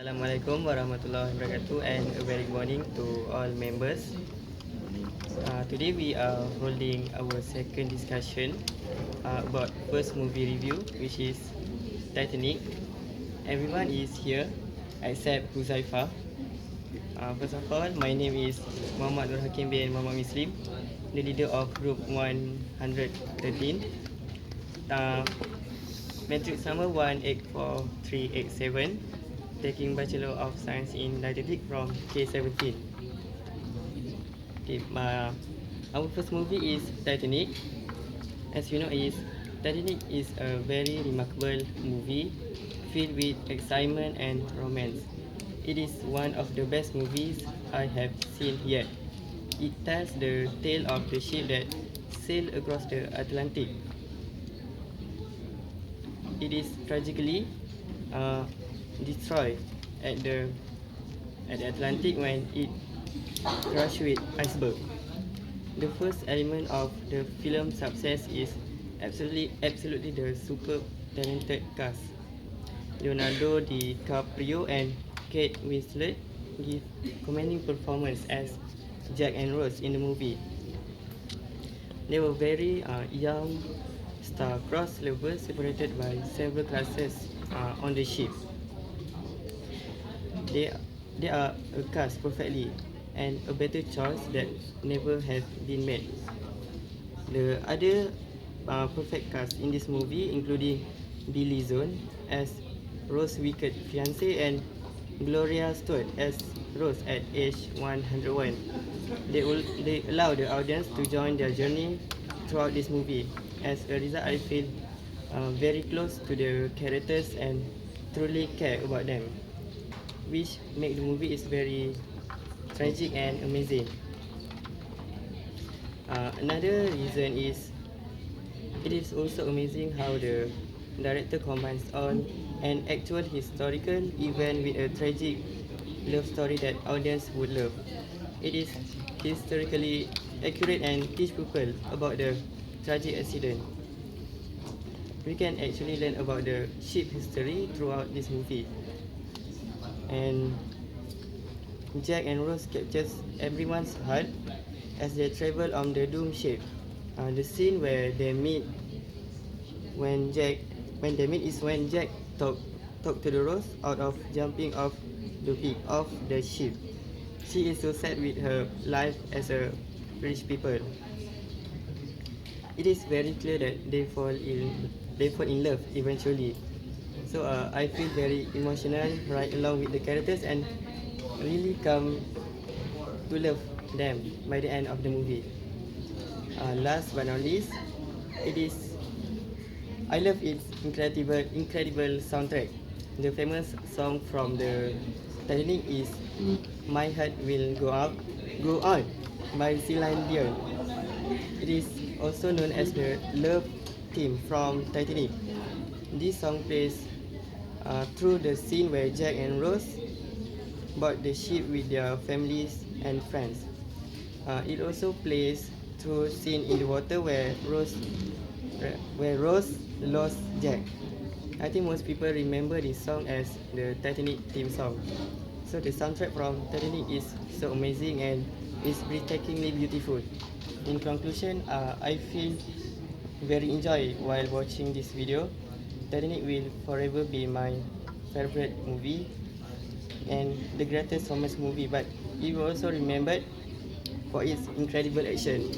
Assalamualaikum warahmatullahi wabarakatuh and a very good morning to all members. Today we are holding our second discussion about first movie review, which is Titanic. Everyone is here except Huzaifah. First of all, my name is Muhammad Nur Hakim bin Muhammad Muslim, the leader of Group 113. Matrix number 184-387, taking Bachelor of Science in Dietetic from K17. Okay, our first movie is Titanic. As you know, Titanic is a very remarkable movie filled with excitement and romance. It is one of the best movies I have seen yet. It tells the tale of the ship that sailed across the Atlantic. It is tragically destroyed at the Atlantic when it crashed with iceberg. The first element of the film's success is absolutely the super talented cast. Leonardo DiCaprio and Kate Winslet give commanding performance as Jack and Rose in the movie. They were very young star-crossed lovers separated by several classes on the ship. They are cast perfectly and a better choice that never have been made. The other perfect cast in this movie including Billy Zone as Rose's wicked fiancé and Gloria Stewart as Rose at age 101. They allow the audience to join their journey throughout this movie. As a result, I feel very close to the characters and truly care about them, which make the movie is very tragic and amazing. Another reason is it is also amazing how the director combines on an actual historical event with a tragic love story that audience would love. It is historically accurate and teach people about the tragic accident. We can actually learn about the ship history throughout this movie. And Jack and Rose captures everyone's heart as they travel on the doomed ship. The scene where they meet is when Jack talk to the Rose out of jumping off the peak of the ship. She is so sad with her life as a rich people. It is very clear that they fall in love eventually. So I feel very emotional right along with the characters and really come to love them by the end of the movie. Last but not least, it is I love its incredible soundtrack. The famous song from the Titanic is "My Heart Will Go On" by Celine Dion. It is also known as the love theme from Titanic. This song plays through the scene where Jack and Rose board the ship with their families and friends. It also plays through scene in the water where Rose lost Jack. I think most people remember this song as the Titanic theme song. So the soundtrack from Titanic is so amazing and is breathtakingly beautiful. In conclusion, I feel very enjoy while watching this video. Titanic will forever be my favorite movie and the greatest romance movie, but it will also remembered for its incredible action.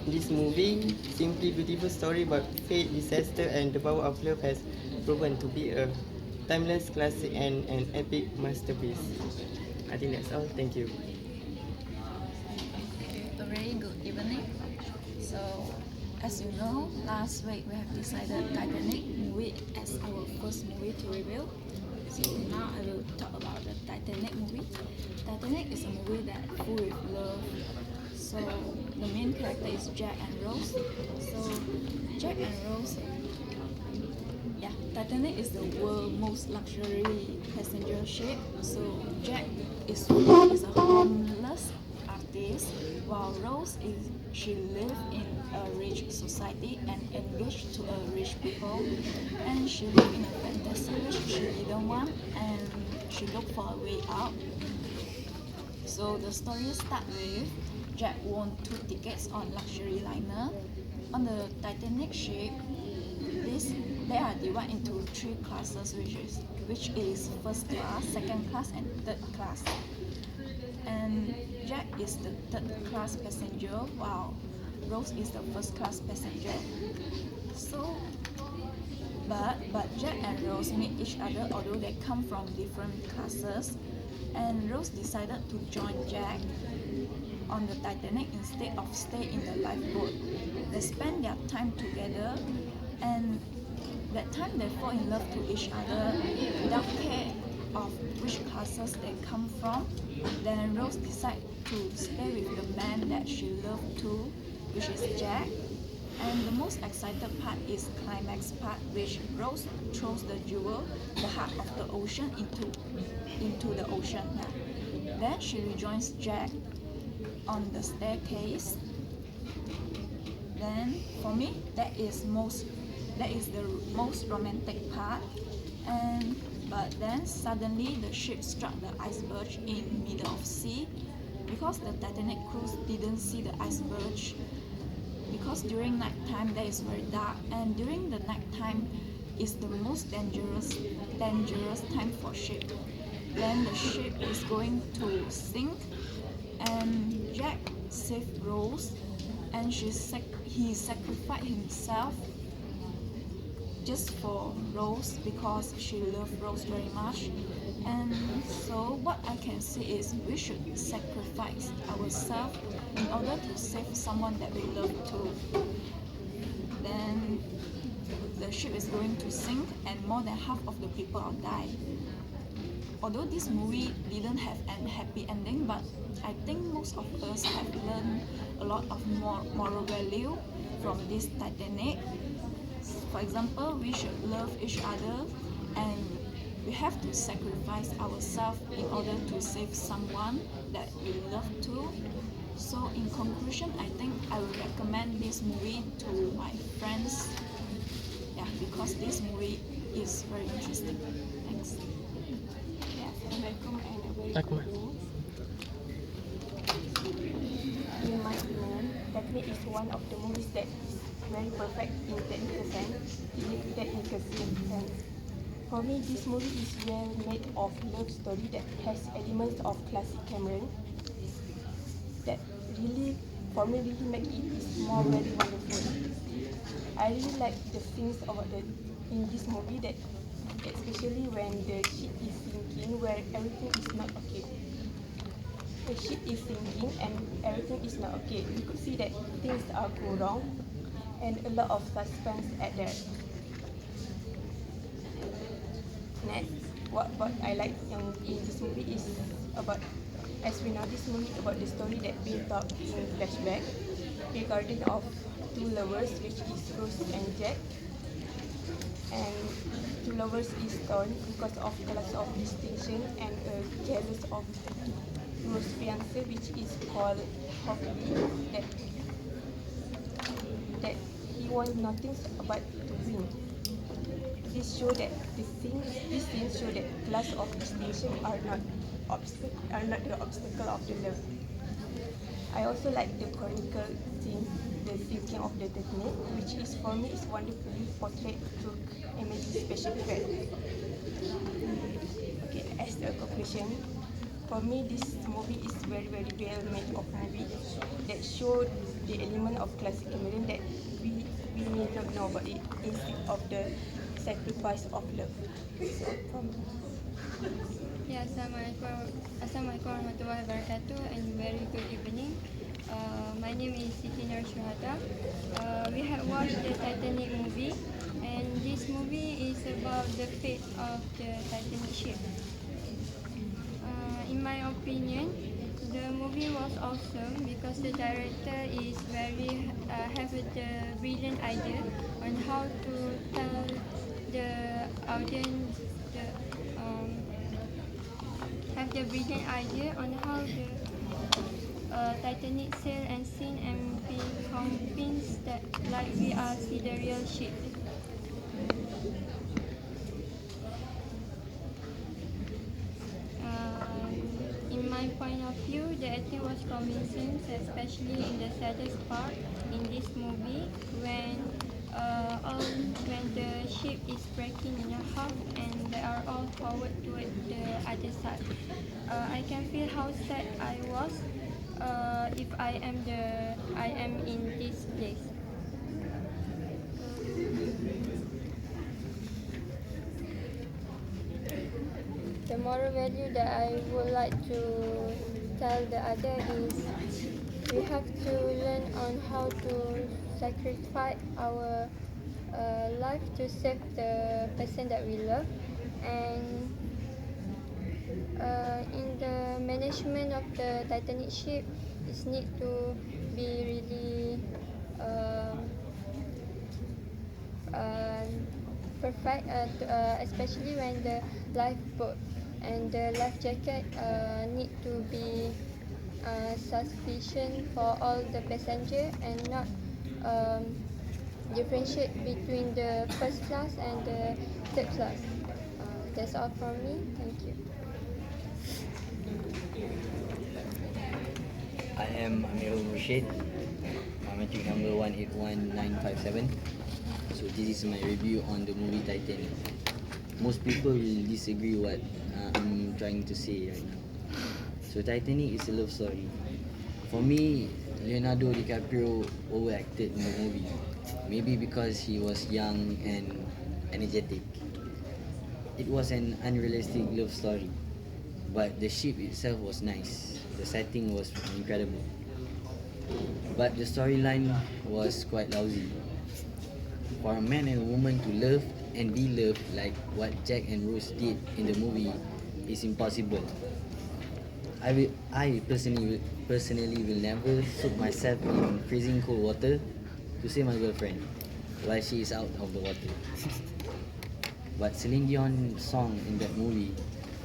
This movie, simply beautiful story about fate, disaster, and the power of love has proven to be a timeless classic and an epic masterpiece. I think that's all. Thank you. A very good evening. So, as you know, last week we have decided Titanic movie as our first movie to review. So now I will talk about the Titanic movie. Titanic is a movie that full with love. So the main character is Jack and Rose. So Jack and Rose, Titanic is the world's most luxury passenger ship. So Jack is a homeless artist, while Rose she lives in a rich society and engaged to a rich people, and she lives in a fantasy which she didn't want, and she looked for a way out. So the story starts with Jack won 2 tickets on luxury liner. On the Titanic ship, they are divided into 3 classes, which is first class, second class, and third class. And Jack is the third class passenger, while Rose is the first class passenger. So, but Jack and Rose meet each other, although they come from different classes. And Rose decided to join Jack on the Titanic instead of stay in the lifeboat. They spend their time together, and that time they fall in love to each other without care of which classes they come from. Then Rose decides to stay with the man that she loved too, which is Jack. And the most excited part is climax part, which Rose throws the jewel, the heart of the ocean, into the ocean. Then she rejoins Jack on the staircase. Then for me, that is the most romantic part. But then suddenly the ship struck the iceberg in middle of sea, because the Titanic crew didn't see the iceberg, because during night time there is very dark, and during the night time is the most dangerous time for ship. Then the ship is going to sink, and Jack saved Rose, and he sacrificed himself just for Rose because she loved Rose very much. And so what I can say is we should sacrifice ourselves in order to save someone that we love too. Then the ship is going to sink, and more than half of the people will die. Although this movie didn't have a happy ending, but I think most of us have learned a lot of moral value from this Titanic. For example, we should love each other, and we have to sacrifice ourselves in order to save someone that we love too. So in conclusion, I think I will recommend this movie to my friends, because this movie is very interesting. Thanks. Assalamualaikum and a very good evening. In my opinion, Titanic is one of the movies that is very perfect in technical sense. For me, this movie is well made of love story that has elements of classic Cameron that really, for me, really make it more very wonderful. I really like the things in this movie, that especially when the ship is sinking, where everything is not okay. The ship is sinking and everything is not okay. You could see that things are go wrong, and a lot of suspense at there. Next, what I like in this movie is about, as we know, this movie about the story that being told in flashback regarding of 2 lovers, which is Rose and Jack. And 2 lovers is torn because of class of distinction, and jealous of Rose's fiancé, which is called Hoffley, that he wants nothing but to win. This show that this scene show that class of distinction are not the obstacle of the love. I also like the chronicle scene, the sinking of the Titanic, which is for me is wonderfully portrayed through amazing special effects. Okay, as the conclusion, for me this movie is very very well made of movie that show the element of classic Cameron that we may not know about it, instead of the sacrifice of love. So from Ya, Assalamualaikum warahmatullahi wabarakatuh, and very good evening. My name is Siti Nur Syuhada. We have watched the Titanic movie, and this movie is about the fate of the Titanic ship. In my opinion, the movie was awesome because the director is have a brilliant idea on how to tell the audience have the brilliant idea on how the Titanic sail and sink, and be convinced that like we are see the real ship. my point of view, the acting was convincing, especially in the saddest part in this movie when the ship is breaking in half and they are all forward toward the other side. I can feel how sad I was if I am in this place. The moral value that I would like to tell the other is we have to learn on how to sacrifice our life to save the person that we love, and in the management of the Titanic ship it need to be really uh, perfect, especially when the lifeboat and the life jacket need to be sufficient for all the passenger and not um, differentiate between the first class and the third class. That's all from me. Thank you. I am Amirul Rashid, metric number 181957. So this is my review on the movie Titanic. Most people will disagree what I'm trying to say right now. So Titanic is a love story. For me, Leonardo DiCaprio overacted in the movie. Maybe because he was young and energetic. It was an unrealistic love story. But the ship itself was nice. The setting was incredible. But the storyline was quite lousy. For a man and a woman to love and be loved like what Jack and Rose did in the movie is impossible. I personally will never soak myself in freezing cold water to save my girlfriend while she is out of the water. But Celine Dion's song in that movie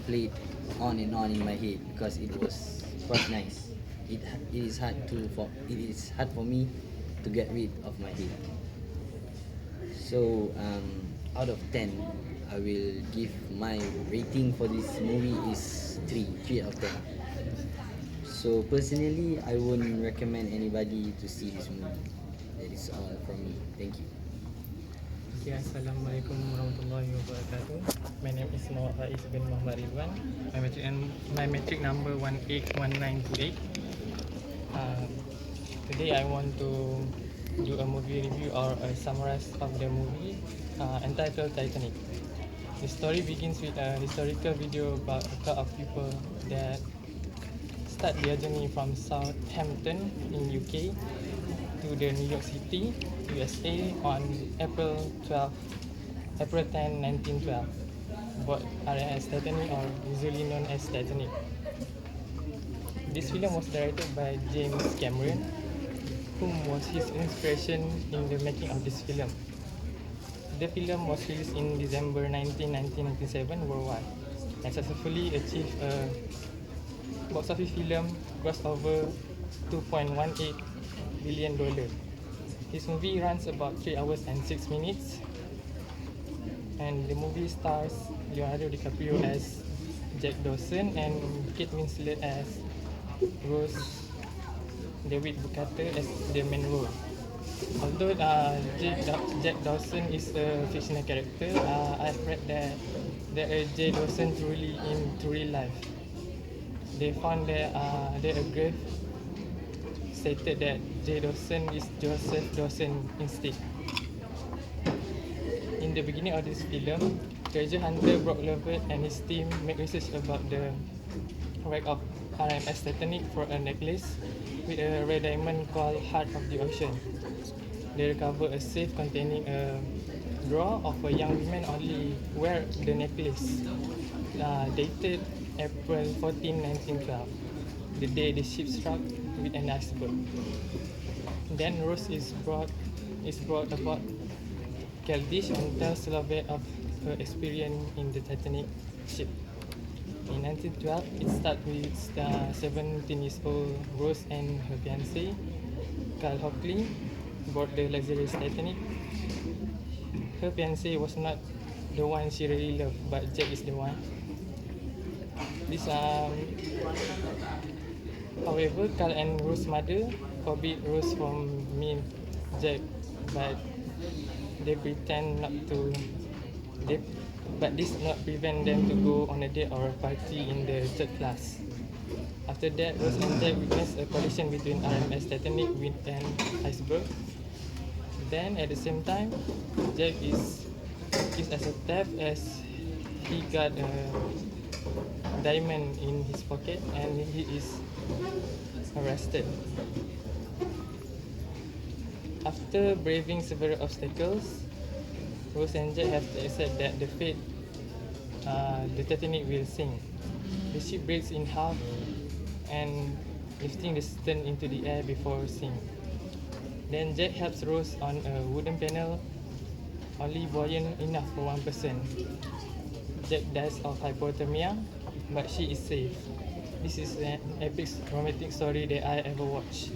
played on and on in my head because it was quite nice. It is hard for me to get rid of my head. So out of 10, I will give my rating for this movie is 3 out of 10. So personally, I wouldn't recommend anybody to see this movie. That is all from me. Thank you. Okay, Assalamualaikum warahmatullahi wabarakatuh. My name is Muhammad Faiz bin Muhammad Ridwan. My metric number 181928. Today I want to do a movie review or a summary of the movie entitled Titanic. The story begins with a historical video about a crowd of people that start their journey from Southampton in UK to the New York City, USA on April 10, 1912, aboard RMS Titanic, or usually known as Titanic. This film was directed by James Cameron, whom was his inspiration in the making of this film. The film was released in December 1997 worldwide and successfully achieved a box office film gross over $2.18 billion. This movie runs about 3 hours and 6 minutes, and the movie stars Leonardo DiCaprio as Jack Dawson and Kate Winslet as Rose, David Bukater as the main role. Although Jack Dawson is a fictional character, I've read that there is Jack Dawson truly in real life. They found that a grave stated that J. Dawson is Joseph Dawson instead. In the beginning of this film, treasure hunter Brock Lovett and his team make research about the wreck of RMS Titanic for a necklace with a rare diamond called Heart of the Ocean. They recover a safe containing a drawer of a young woman only wear the necklace, dated April 14, 1912, the day the ship struck with an iceberg. Then Rose is brought aboard Caldish and tells Lovett of her experience in the Titanic ship. In 1912, it starts with 17-year-old Rose and her fiancé, Carl Hockley, board the luxurious Titanic. Her fiancé was not the one she really loved, but Jack is the one. This however, Carl and Rose's mother forbid Rose from meet Jack, but they pretend not to. They, but this not prevent them to go on a date or a party in the third class. After that, Rose and Jack witness a collision between RMS Titanic with an iceberg. Then, at the same time, Jack is accused as a theft as he got a diamond in his pocket and he is arrested. After braving several obstacles, Rose and Jack have to accept that the fate the Titanic will sink. The ship breaks in half and lifting the stern into the air before sinking. Then Jack helps Rose on a wooden panel, only buoyant enough for one person. Jack dies of hypothermia, but she is safe. This is an epic romantic story that I ever watched.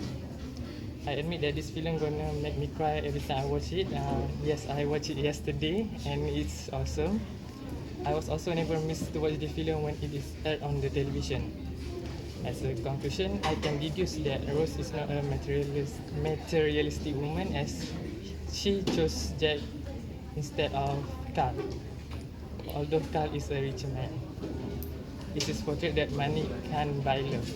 I admit that this film gonna make me cry every time I watch it. Yes, I watched it yesterday and it's awesome. I was also never missed to watch the film when it is aired on the television. As a conclusion, I can deduce that Rose is not a materialistic woman as she chose Jack instead of Carl. Although Carl is a rich man. It is portrayed that money can't buy love.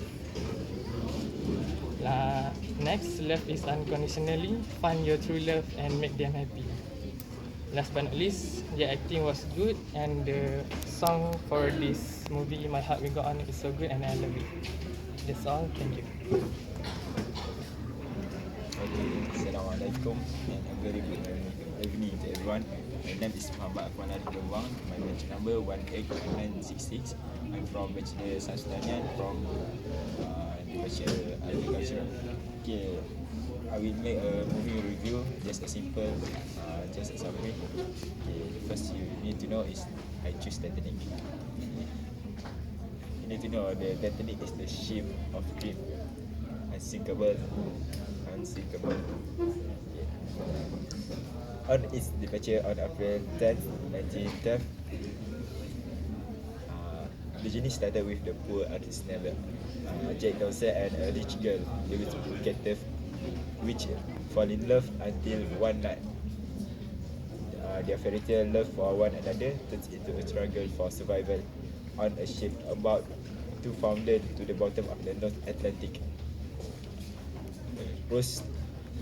Next, love is unconditionally. Find your true love and make them happy. Last but not least, the acting was good and the song for this movie, My Heart Will Go On, is so good and I love it. That's all. Thank you. Okay, Assalamualaikum and a very good evening to everyone. My name is Muhammad Akmal Arifin. My batch number 18966. I'm from Bachelor Science Pertanian from Bachelor Agriculture. Okay, I will make a movie review, just a simple, just a summary. Okay, the first you need to know is I choose Titanic. You need to know the Titanic is the ship of dream, unsinkable. Okay. On its departure on April 10, 1912, the journey started with the poor artisanal Jack Dawson and a rich girl, Louise Bukatev, which fall in love until one night. Their fairy tale love for one another turns into a struggle for survival on a ship about to founder to the bottom of the North Atlantic. Rose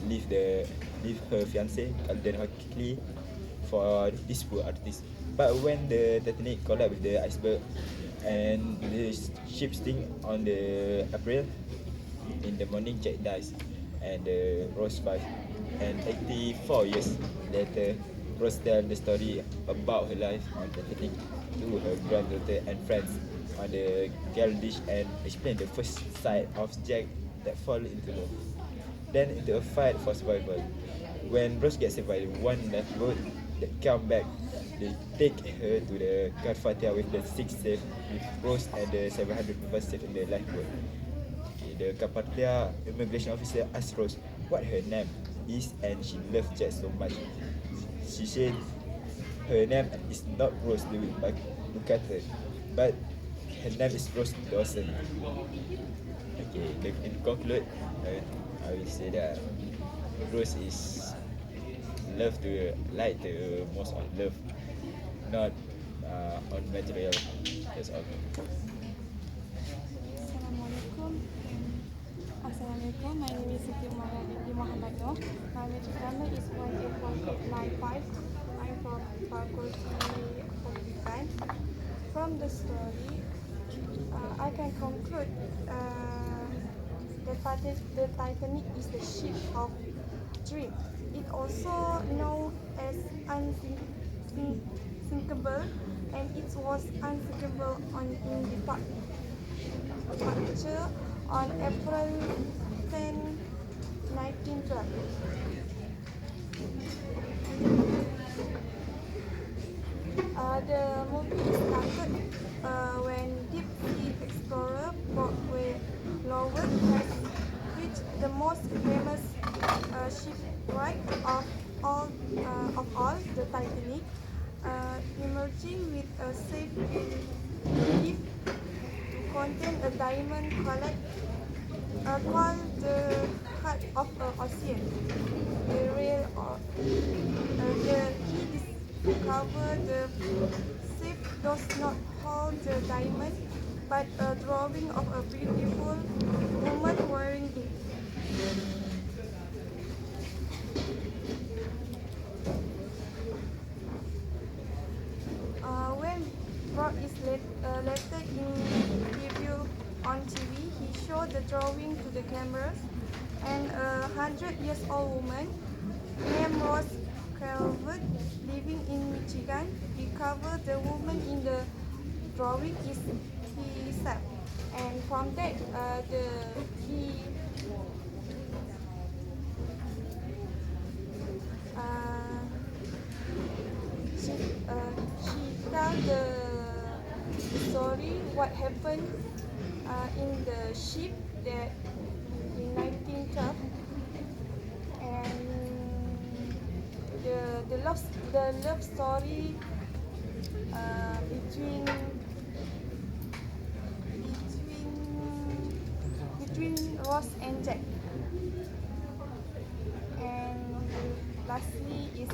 leave her fiancé Calden quickly for this poor artist. But when the Titanic collide with the iceberg and the ship sink on the April, in the morning Jack dies and Rose survives. And 84 years later, Rose tells the story about her life on the Titanic to her granddaughter and friends on the Galdish and explain the first sight of Jack that fall into love. Then into a fight for survival. When Rose gets survived, one lifeboat that come back, they take her to the Carpathia with the 6 safe with Rose and the 700 people safe in the lifeboat. The Carpathia immigration officer asked Rose what her name is and she loved Jack so much. She said her name is not Rose Louis Bukater, but her name is Rose Dawson. Okay, in conclude, I will say that Rose is love to like the most on love, not on material. That's all. Assalamualaikum. My name is Siti Muhammad Noor. My metric number is 18195. I'm from faculty of design. From the story, I can conclude the Titanic is the ship of dream. It also known as unsinkable, and it was unsinkable in departure on April 10, 1912. The movie started when deep sea explorer Broadway Lowell has reached the most famous shipwreck of all, the Titanic, emerging with a safe relief contains a diamond called the heart of the ocean. The rail he discovered the ship does not hold the diamond, but a drawing of a beautiful woman wearing it. When Broad is later in review on TV, he showed the drawing to the cameras, and a 100-year-old woman named Rose Calvert, living in Michigan, discovered the woman in the drawing is himself, and from that, uh, she tell the story what happened in the ship that in 1912, and the love story between Ross and Jack. And lastly is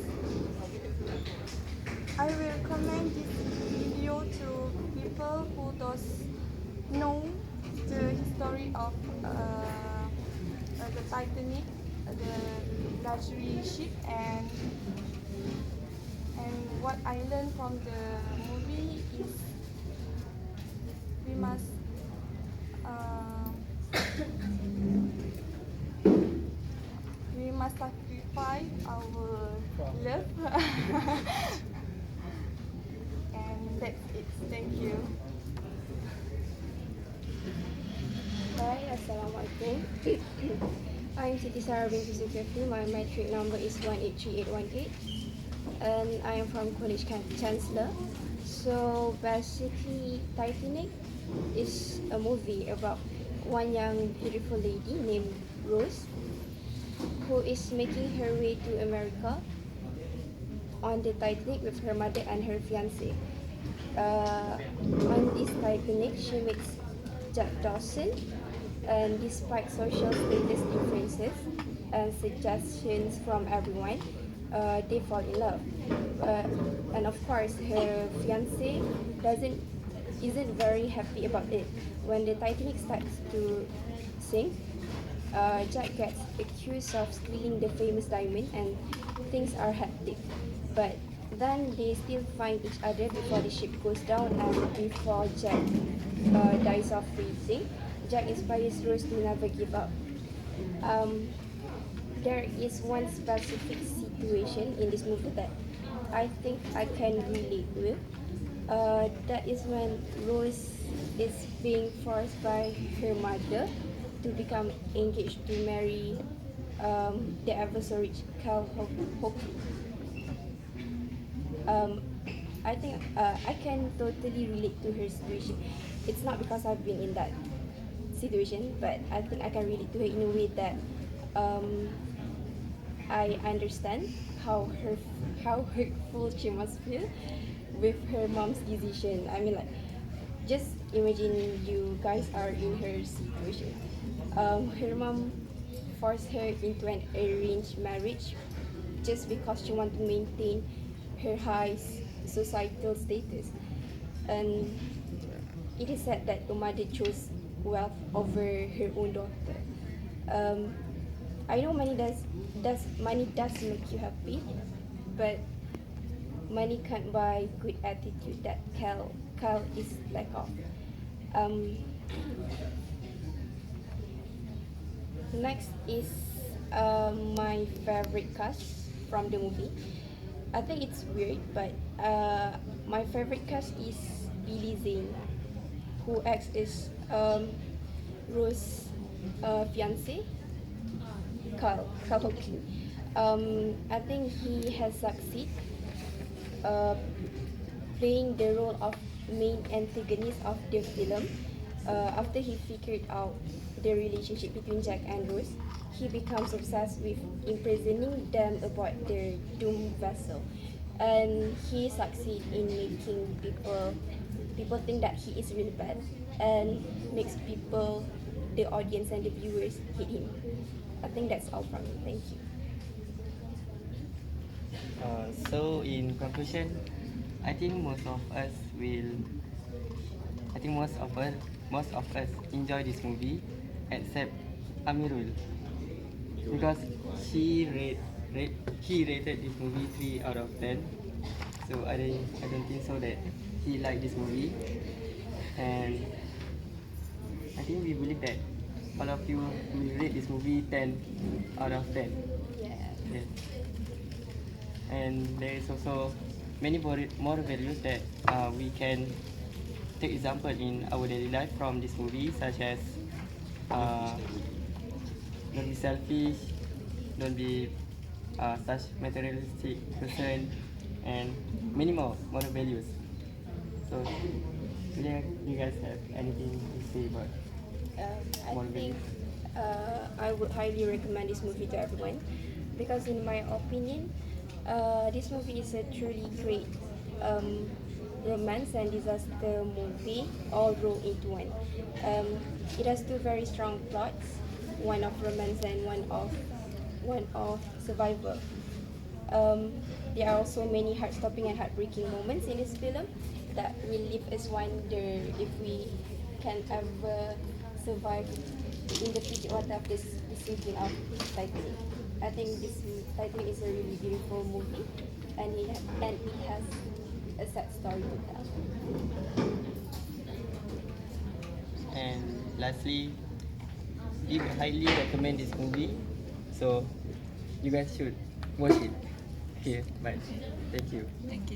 I will recommend this video to people who does know the history of the Titanic, the luxury ship, and what I learned from the movie is we must sacrifice our love. And that's it. Thank you. Hi, Assalamualaikum. I'm Siti Sarah binti Zulkifli. My matric number is 183818, and I am from College Chancellor. So basically, Titanic is a movie about one young beautiful lady named Rose, who is making her way to America on the Titanic with her mother and her fiancé. On this Titanic, she meets Jack Dawson, and despite social status differences and suggestions from everyone, they fall in love. And of course, her fiancé isn't very happy about it. When the Titanic starts to sink, Jack gets accused of stealing the famous diamond, and things are hectic. But then they still find each other before the ship goes down, and before Jack dies of freezing. Jack inspires Rose to never give up. There is one specific situation in this movie that I think I can relate with. That is when Rose is being forced by her mother to become engaged to marry the ever so rich Cal Hockey. I think I can totally relate to her situation. It's not because I've been in that situation, but I think I can relate to her in a way that I understand how hurtful she must feel with her mom's decision. I mean, like, just imagine you guys are in her situation. Her mom forced her into an arranged marriage just because she wanted to maintain her high societal status, and it is said that the mother chose wealth over her own daughter. I know money does make you happy, but money can't buy good attitude that Cal is lack of. Next is my favorite cast from the movie. I think it's weird, but my favorite cast is Billy Zane, who acts as Rose's fiance, Carl Hopkins. I think he has succeeded playing the role of main antagonist of the film. After he figured out the relationship between Jack and Rose, he becomes obsessed with imprisoning them aboard their doomed vessel, and he succeeds in making people people think that he is really bad and makes people, the audience and the viewers, hate him. I think that's all from me. Thank you. So in conclusion, I think most of us will. I think most of us enjoy this movie, except Amirul, because he rated this movie 3 out of 10. So I don't think so that he liked this movie, and I think we believe that all of you will rate this movie 10 out of 10. Yeah. Yes. And there is also many more values that we can take example in our daily life from this movie, such as uh, don't be selfish, don't be such materialistic person, and many more moral values. So, do you guys have anything to say about I moral think values? I would highly recommend this movie to everyone because, in my opinion, this movie is a truly great romance and disaster movie all rolled into one. It has two very strong plots, one of romance and one of survival. There are also many heart-stopping and heartbreaking moments in this film that will leave us wonder if we can ever survive in the future what of this sinking of Titanic. I think this Titanic is a really beautiful movie, and it has a sad story to tell. And lastly, we highly recommend this movie, so you guys should watch it. Okay, bye. Thank you. Thank you.